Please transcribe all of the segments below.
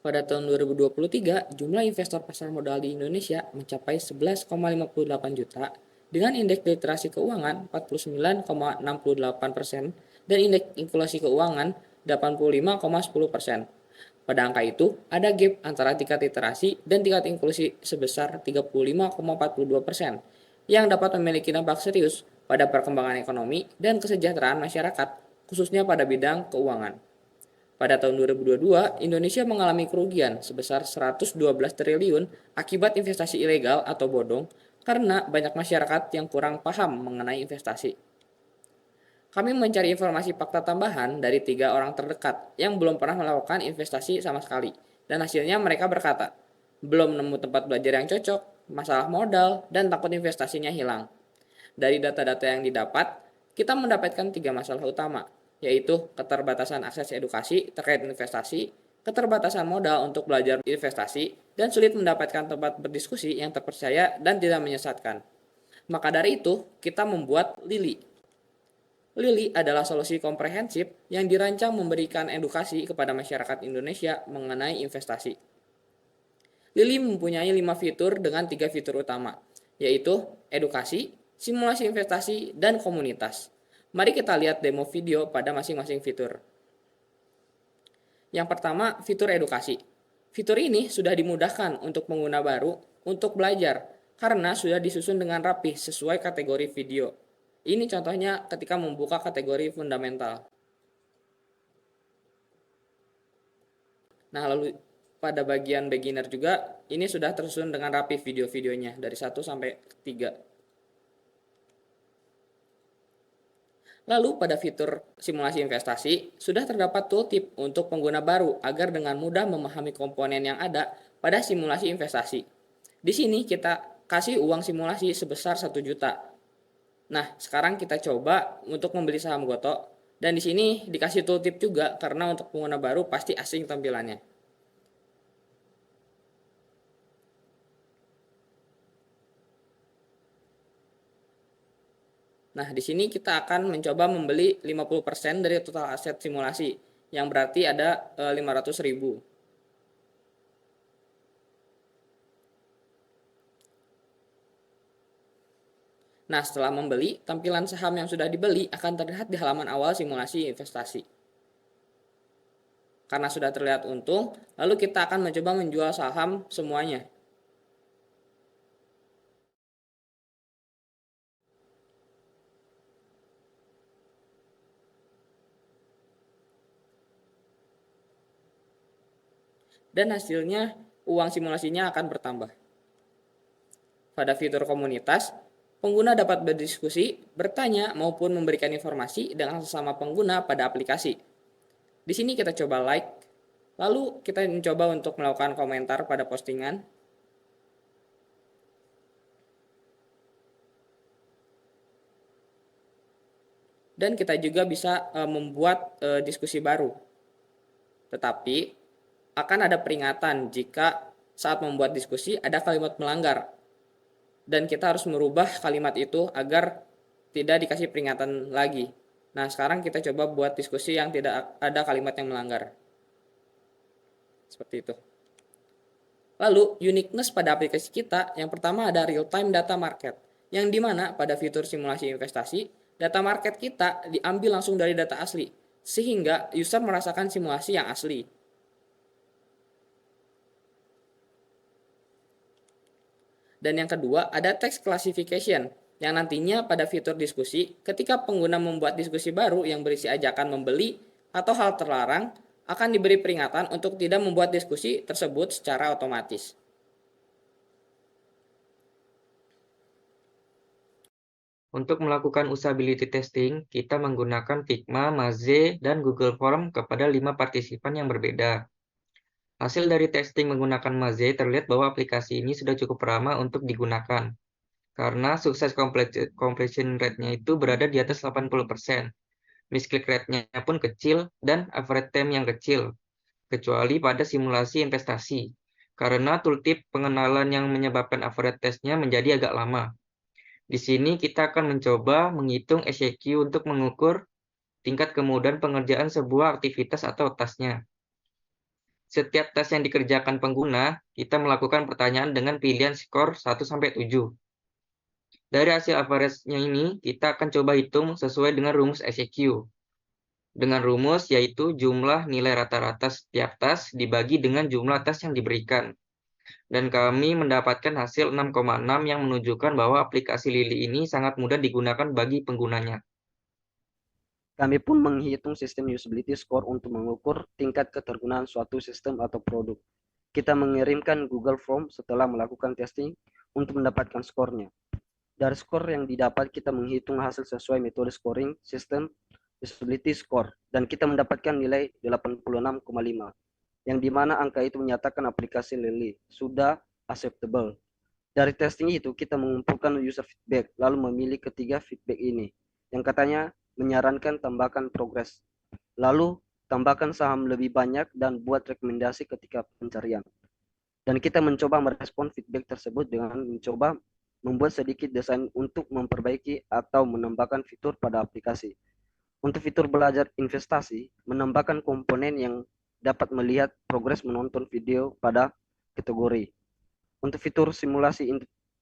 Pada tahun 2023, jumlah investor pasar modal di Indonesia mencapai 11,58 juta dengan indeks literasi keuangan 49,68% dan indeks inklusi keuangan 85,10%. Pada angka itu, ada gap antara tingkat literasi dan tingkat inklusi sebesar 35,42% yang dapat memiliki dampak serius pada perkembangan ekonomi dan kesejahteraan masyarakat, khususnya pada bidang keuangan. Pada tahun 2022, Indonesia mengalami kerugian sebesar 112 triliun akibat investasi ilegal atau bodong karena banyak masyarakat yang kurang paham mengenai investasi. Kami mencari informasi fakta tambahan dari 3 orang terdekat yang belum pernah melakukan investasi sama sekali. Dan hasilnya mereka berkata, belum nemu tempat belajar yang cocok, masalah modal, dan takut investasinya hilang. Dari data-data yang didapat, kita mendapatkan 3 masalah utama, yaitu keterbatasan akses edukasi terkait investasi, keterbatasan modal untuk belajar investasi, dan sulit mendapatkan tempat berdiskusi yang terpercaya dan tidak menyesatkan. Maka dari itu, kita membuat Lili. Lili adalah solusi komprehensif yang dirancang memberikan edukasi kepada masyarakat Indonesia mengenai investasi. Lili mempunyai 5 fitur dengan 3 fitur utama, yaitu edukasi, simulasi investasi, dan komunitas. Mari kita lihat demo video pada masing-masing fitur. Yang pertama, fitur edukasi. Fitur ini sudah dimudahkan untuk pengguna baru untuk belajar karena sudah disusun dengan rapi sesuai kategori video. Ini contohnya ketika membuka kategori fundamental. Nah, lalu pada bagian beginner juga, ini sudah tersusun dengan rapi video-videonya dari 1 sampai 3. Lalu pada fitur simulasi investasi, sudah terdapat tooltip untuk pengguna baru agar dengan mudah memahami komponen yang ada pada simulasi investasi. Di sini kita kasih uang simulasi sebesar 1 juta. Nah, sekarang kita coba untuk membeli saham Goto, dan di sini dikasih tooltip juga karena untuk pengguna baru pasti asing tampilannya. Nah, di sini kita akan mencoba membeli 50% dari total aset simulasi, yang berarti ada 500.000. Nah, setelah membeli, tampilan saham yang sudah dibeli akan terlihat di halaman awal simulasi investasi. Karena sudah terlihat untung, lalu kita akan mencoba menjual saham semuanya. Dan hasilnya, uang simulasinya akan bertambah. Pada fitur komunitas, pengguna dapat berdiskusi, bertanya, maupun memberikan informasi dengan sesama pengguna pada aplikasi. Di sini kita coba like, lalu kita mencoba untuk melakukan komentar pada postingan. Dan kita juga bisa membuat diskusi baru. Tetapi akan ada peringatan jika saat membuat diskusi ada kalimat melanggar. Dan kita harus merubah kalimat itu agar tidak dikasih peringatan lagi. Nah, sekarang kita coba buat diskusi yang tidak ada kalimat yang melanggar. Seperti itu. Lalu, uniqueness pada aplikasi kita, yang pertama ada real-time data market, yang dimana pada fitur simulasi investasi, data market kita diambil langsung dari data asli, sehingga user merasakan simulasi yang asli. Dan yang kedua, ada text classification, yang nantinya pada fitur diskusi, ketika pengguna membuat diskusi baru yang berisi ajakan membeli atau hal terlarang, akan diberi peringatan untuk tidak membuat diskusi tersebut secara otomatis. Untuk melakukan usability testing, kita menggunakan Figma, Maze, dan Google Form kepada 5 partisipan yang berbeda. Hasil dari testing menggunakan Maze terlihat bahwa aplikasi ini sudah cukup ramah untuk digunakan, karena sukses completion rate-nya itu berada di atas 80%. Misclick rate-nya pun kecil dan average time yang kecil, kecuali pada simulasi investasi, karena tooltip pengenalan yang menyebabkan average test-nya menjadi agak lama. Di sini kita akan mencoba menghitung SEQ untuk mengukur tingkat kemudahan pengerjaan sebuah aktivitas atau tasnya. Setiap tes yang dikerjakan pengguna, kita melakukan pertanyaan dengan pilihan skor 1-7. Dari hasil average-nya ini, kita akan coba hitung sesuai dengan rumus SEQ. Dengan rumus yaitu jumlah nilai rata-rata setiap tes dibagi dengan jumlah tes yang diberikan. Dan kami mendapatkan hasil 6,6 yang menunjukkan bahwa aplikasi Lily ini sangat mudah digunakan bagi penggunanya. Kami pun menghitung sistem usability score untuk mengukur tingkat ketergunaan suatu sistem atau produk. Kita mengirimkan Google Form setelah melakukan testing untuk mendapatkan skornya. Dari skor yang didapat, kita menghitung hasil sesuai metode scoring sistem usability score, dan kita mendapatkan nilai 86,5, yang dimana angka itu menyatakan aplikasi Lily sudah acceptable. Dari testing itu, kita mengumpulkan user feedback, lalu memilih ketiga feedback ini, yang katanya menyarankan tambahkan progres, lalu tambahkan saham lebih banyak, dan buat rekomendasi ketika pencarian. Dan kita mencoba merespon feedback tersebut dengan mencoba membuat sedikit desain untuk memperbaiki atau menambahkan fitur pada aplikasi. Untuk fitur belajar investasi, menambahkan komponen yang dapat melihat progres menonton video pada kategori. Untuk fitur simulasi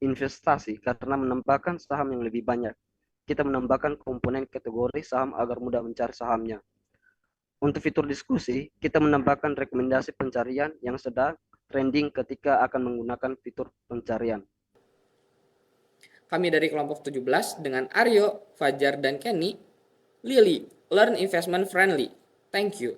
investasi, karena menambahkan saham yang lebih banyak, kita menambahkan komponen kategori saham agar mudah mencari sahamnya. Untuk fitur diskusi, kita menambahkan rekomendasi pencarian yang sedang trending ketika akan menggunakan fitur pencarian. Kami dari kelompok 17 dengan Aryo, Fajar, dan Kenny, Lily, Learn Investment Friendly. Thank you.